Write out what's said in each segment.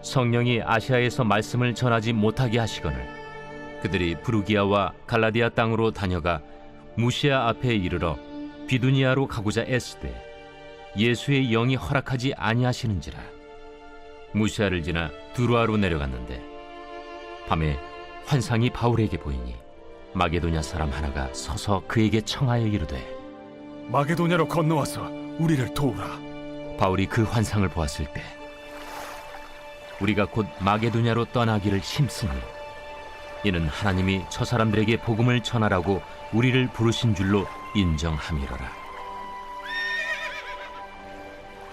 성령이 아시아에서 말씀을 전하지 못하게 하시거늘 그들이 부르기아와 갈라디아 땅으로 다녀가 무시아 앞에 이르러 비두니아로 가고자 애쓰되 예수의 영이 허락하지 아니하시는지라. 무시아를 지나 두루아로 내려갔는데 밤에 환상이 바울에게 보이니 마게도냐 사람 하나가 서서 그에게 청하여 이르되 마게도냐로 건너와서 우리를 도우라. 바울이 그 환상을 보았을 때 우리가 곧 마게도냐로 떠나기를 힘쓰니 이는 하나님이 저 사람들에게 복음을 전하라고 우리를 부르신 줄로 인정함이로라.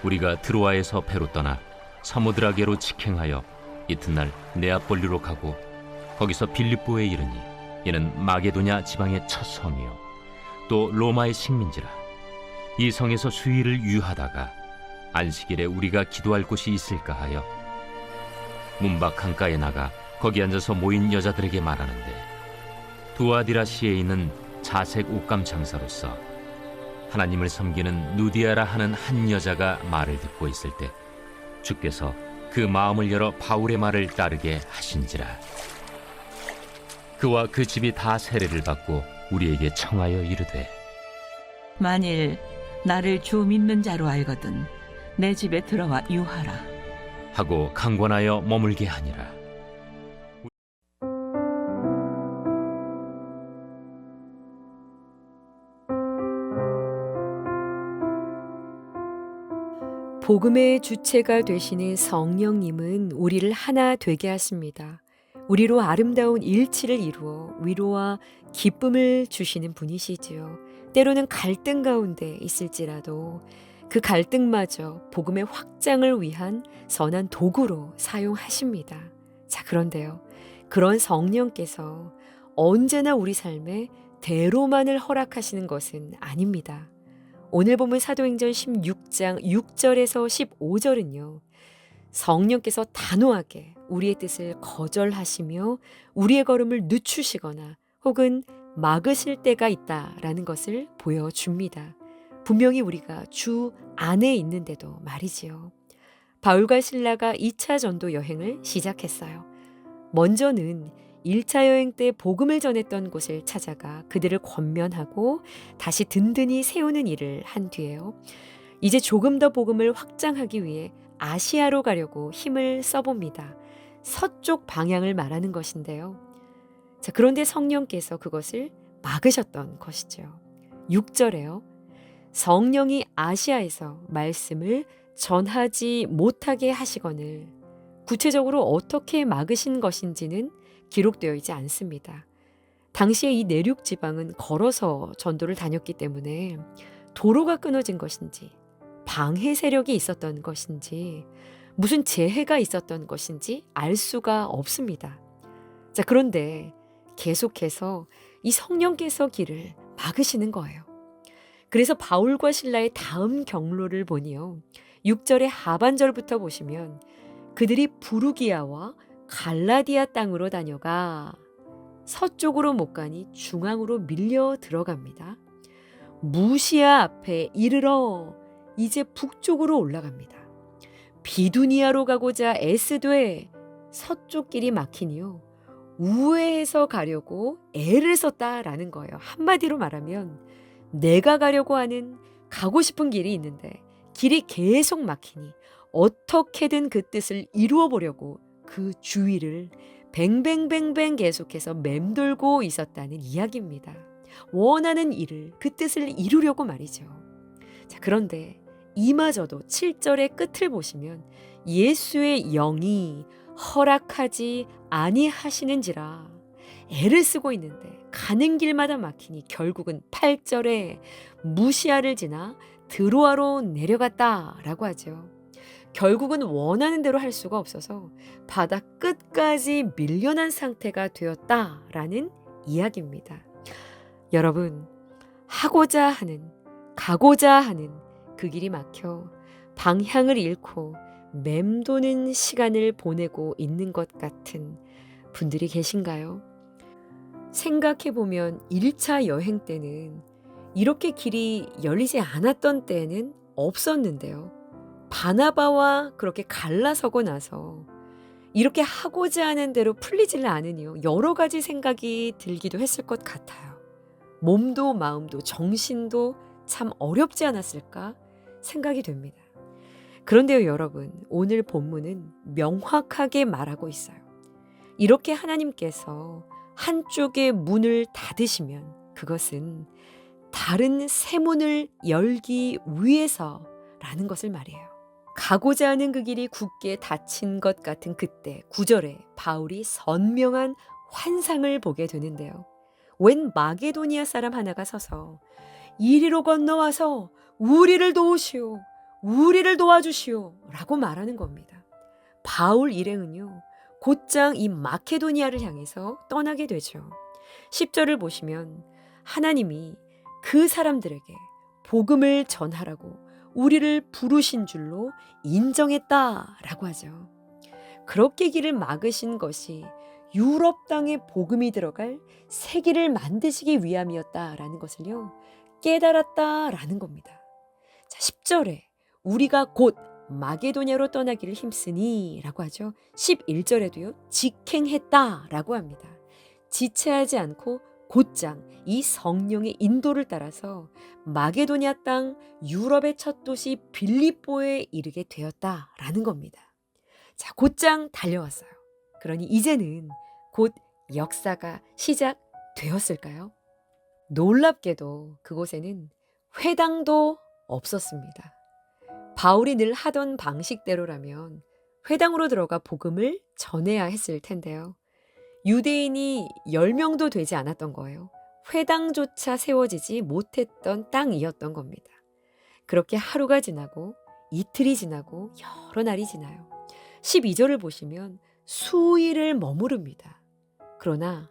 우리가 드로아에서 배로 떠나 사모드라게로 직행하여 이튿날 네아폴리로 가고 거기서 빌립보에 이르니 이는 마게도냐 지방의 첫 성이요 또 로마의 식민지라. 이 성에서 수일을 유하다가 안식일에 우리가 기도할 곳이 있을까 하여 문밖 강가에 나가 거기 앉아서 모인 여자들에게 말하는데 두아디라시에 있는 자색 옷감 장사로서 하나님을 섬기는 누디아라 하는 한 여자가 말을 듣고 있을 때 주께서 그 마음을 열어 바울의 말을 따르게 하신지라. 그와 그 집이 다 세례를 받고 우리에게 청하여 이르되 만일 나를 주 믿는 자로 알거든 내 집에 들어와 유하라 하고 강권하여 머물게 하니라. 복음의 주체가 되시는 성령님은 우리를 하나 되게 하십니다. 우리로 아름다운 일치를 이루어 위로와 기쁨을 주시는 분이시지요. 때로는 갈등 가운데 있을지라도 그 갈등마저 복음의 확장을 위한 선한 도구로 사용하십니다. 자, 그런데요. 그런 성령께서 언제나 우리 삶에 대로만을 허락하시는 것은 아닙니다. 오늘 보면 사도행전 16장 6절에서 15절은요. 성령께서 단호하게 우리의 뜻을 거절하시며 우리의 걸음을 늦추시거나 혹은 막으실 때가 있다라는 것을 보여줍니다. 분명히 우리가 주 안에 있는데도 말이지요. 바울과 실라가 2차 전도 여행을 시작했어요. 먼저는 1차 여행 때 복음을 전했던 곳을 찾아가 그들을 권면하고 다시 든든히 세우는 일을 한 뒤에요. 이제 조금 더 복음을 확장하기 위해 아시아로 가려고 힘을 써봅니다. 서쪽 방향을 말하는 것인데요. 자, 그런데 성령께서 그것을 막으셨던 것이죠. 6절에요. 성령이 아시아에서 말씀을 전하지 못하게 하시거늘 구체적으로 어떻게 막으신 것인지는 기록되어 있지 않습니다. 당시에 이 내륙 지방은 걸어서 전도를 다녔기 때문에 도로가 끊어진 것인지 방해 세력이 있었던 것인지 무슨 재해가 있었던 것인지 알 수가 없습니다. 자, 그런데 계속해서 이 성령께서 길을 막으시는 거예요. 그래서 바울과 실라의 다음 경로를 보니요. 6절의 하반절부터 보시면 그들이 부르기아와 갈라디아 땅으로 다녀가 서쪽으로 못 가니 중앙으로 밀려 들어갑니다. 무시아 앞에 이르러 이제 북쪽으로 올라갑니다. 비두니아로 가고자 애쓰되 서쪽 길이 막히니요. 우회해서 가려고 애를 썼다라는 거예요. 한마디로 말하면 내가 가려고 하는 가고 싶은 길이 있는데 길이 계속 막히니 어떻게든 그 뜻을 이루어 보려고 그 주위를 뱅뱅뱅뱅 계속해서 맴돌고 있었다는 이야기입니다. 원하는 일을 그 뜻을 이루려고 말이죠. 자, 그런데 이마저도 7절의 끝을 보시면 예수의 영이 허락하지 아니하시는지라 애를 쓰고 있는데 가는 길마다 막히니 결국은 8절에 무시아를 지나 드로아로 내려갔다라고 하죠. 결국은 원하는 대로 할 수가 없어서 바다 끝까지 밀려난 상태가 되었다라는 이야기입니다. 여러분, 하고자 하는, 가고자 하는 그 길이 막혀 방향을 잃고 맴도는 시간을 보내고 있는 것 같은 분들이 계신가요? 생각해보면 1차 여행 때는 이렇게 길이 열리지 않았던 때는 없었는데요. 바나바와 그렇게 갈라서고 나서 이렇게 하고자 하는 대로 풀리지를 않으니요. 여러 가지 생각이 들기도 했을 것 같아요. 몸도 마음도 정신도 참 어렵지 않았을까 생각이 됩니다. 그런데요, 여러분, 오늘 본문은 명확하게 말하고 있어요. 이렇게 하나님께서 한쪽의 문을 닫으시면 그것은 다른 새 문을 열기 위해서라는 것을 말이에요. 가고자 하는 그 길이 굳게 닫힌 것 같은 그때 9절에 바울이 선명한 환상을 보게 되는데요. 웬 마게도니아 사람 하나가 서서 이리로 건너와서 우리를 도우시오, 우리를 도와주시오 라고 말하는 겁니다. 바울 일행은요, 곧장 이 마케도니아를 향해서 떠나게 되죠. 10절을 보시면 하나님이 그 사람들에게 복음을 전하라고 우리를 부르신 줄로 인정했다라고 하죠. 그렇게 길을 막으신 것이 유럽 땅에 복음이 들어갈 새 길을 만드시기 위함이었다라는 것을요, 깨달았다라는 겁니다. 자, 10절에 우리가 곧 마게도냐로 떠나기를 힘쓰니 라고 하죠. 11절에도요, 직행했다라고 합니다. 지체하지 않고 곧장 이 성령의 인도를 따라서 마게도냐 땅 유럽의 첫 도시 빌립보에 이르게 되었다라는 겁니다. 자, 곧장 달려왔어요. 그러니 이제는 곧 역사가 시작되었을까요? 놀랍게도 그곳에는 회당도 없었습니다. 바울이 늘 하던 방식대로라면 회당으로 들어가 복음을 전해야 했을 텐데요. 유대인이 10명도 되지 않았던 거예요. 회당조차 세워지지 못했던 땅이었던 겁니다. 그렇게 하루가 지나고 이틀이 지나고 여러 날이 지나요. 12절을 보시면 수일을 머무릅니다. 그러나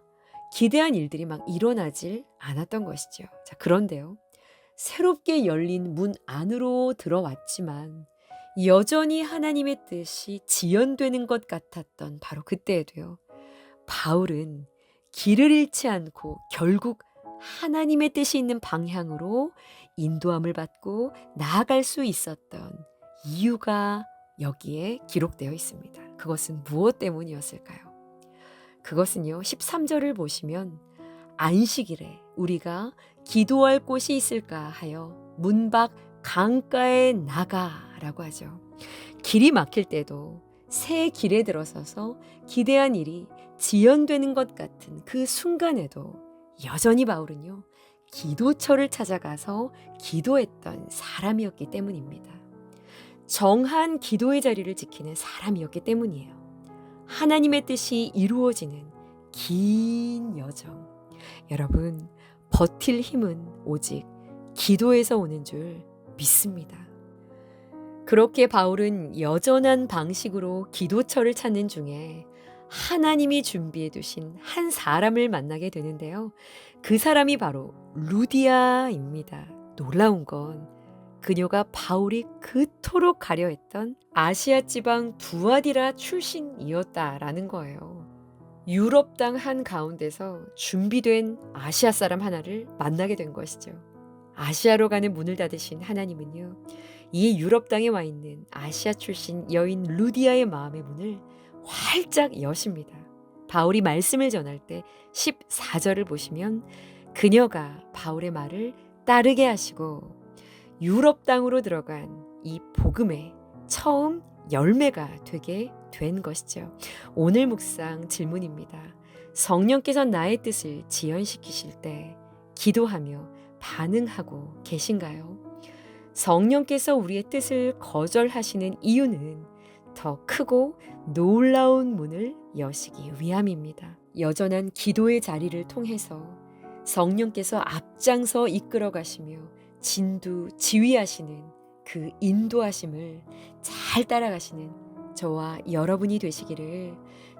기대한 일들이 막 일어나질 않았던 것이죠. 자, 그런데요, 새롭게 열린 문 안으로 들어왔지만 여전히 하나님의 뜻이 지연되는 것 같았던 바로 그때에도요, 바울은 길을 잃지 않고 결국 하나님의 뜻이 있는 방향으로 인도함을 받고 나아갈 수 있었던 이유가 여기에 기록되어 있습니다. 그것은 무엇 때문이었을까요? 그것은요, 13절을 보시면 안식일에 우리가 기도할 곳이 있을까 하여 문 밖 강가에 나가라고 하죠. 길이 막힐 때도 새 길에 들어서서 기대한 일이 지연되는 것 같은 그 순간에도 여전히 바울은요, 기도처를 찾아가서 기도했던 사람이었기 때문입니다. 정한 기도의 자리를 지키는 사람이었기 때문이에요. 하나님의 뜻이 이루어지는 긴 여정. 여러분, 버틸 힘은 오직 기도에서 오는 줄 믿습니다. 그렇게 바울은 여전한 방식으로 기도처를 찾는 중에 하나님이 준비해 두신 한 사람을 만나게 되는데요. 그 사람이 바로 루디아입니다. 놀라운 건 그녀가 바울이 그토록 가려했던 아시아 지방 두아디라 출신이었다라는 거예요. 유럽 땅 한가운데서 준비된 아시아 사람 하나를 만나게 된 것이죠. 아시아로 가는 문을 닫으신 하나님은요, 이 유럽 땅에 와 있는 아시아 출신 여인 루디아의 마음의 문을 활짝 여십니다. 바울이 말씀을 전할 때 14절을 보시면 그녀가 바울의 말을 따르게 하시고 유럽 땅으로 들어간 이 복음의 처음 열매가 되게 된 것이죠. 오늘 묵상 질문입니다. 성령께서 나의 뜻을 지연시키실 때 기도하며 반응하고 계신가요? 성령께서 우리의 뜻을 거절하시는 이유는 더 크고 놀라운 문을 여시기 위함입니다. 여전한 기도의 자리를 통해서 성령께서 앞장서 이끌어 가시며 진두 지휘하시는 그 인도하심을 잘 따라가시는 저와 여러분이 되시기를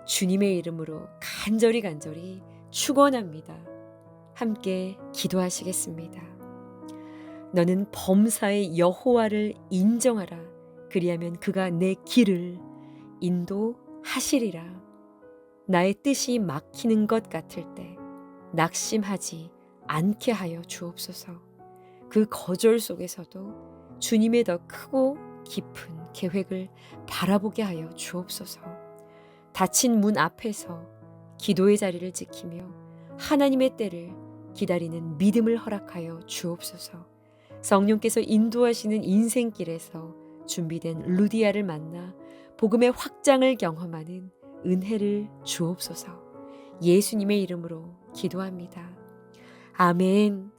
주님의 이름으로 간절히 축원합니다. 함께 기도하시겠습니다. 너는 범사의 여호와를 인정하라. 그리하면 그가 내 길을 인도하시리라. 나의 뜻이 막히는 것 같을 때 낙심하지 않게 하여 주옵소서. 그 거절 속에서도 주님의 더 크고 깊은 계획을 바라보게 하여 주옵소서. 닫힌 문 앞에서 기도의 자리를 지키며 하나님의 때를 기다리는 믿음을 허락하여 주옵소서. 성령께서 인도하시는 인생길에서 준비된 루디아를 만나 복음의 확장을 경험하는 은혜를 주옵소서. 예수님의 이름으로 기도합니다. 아멘.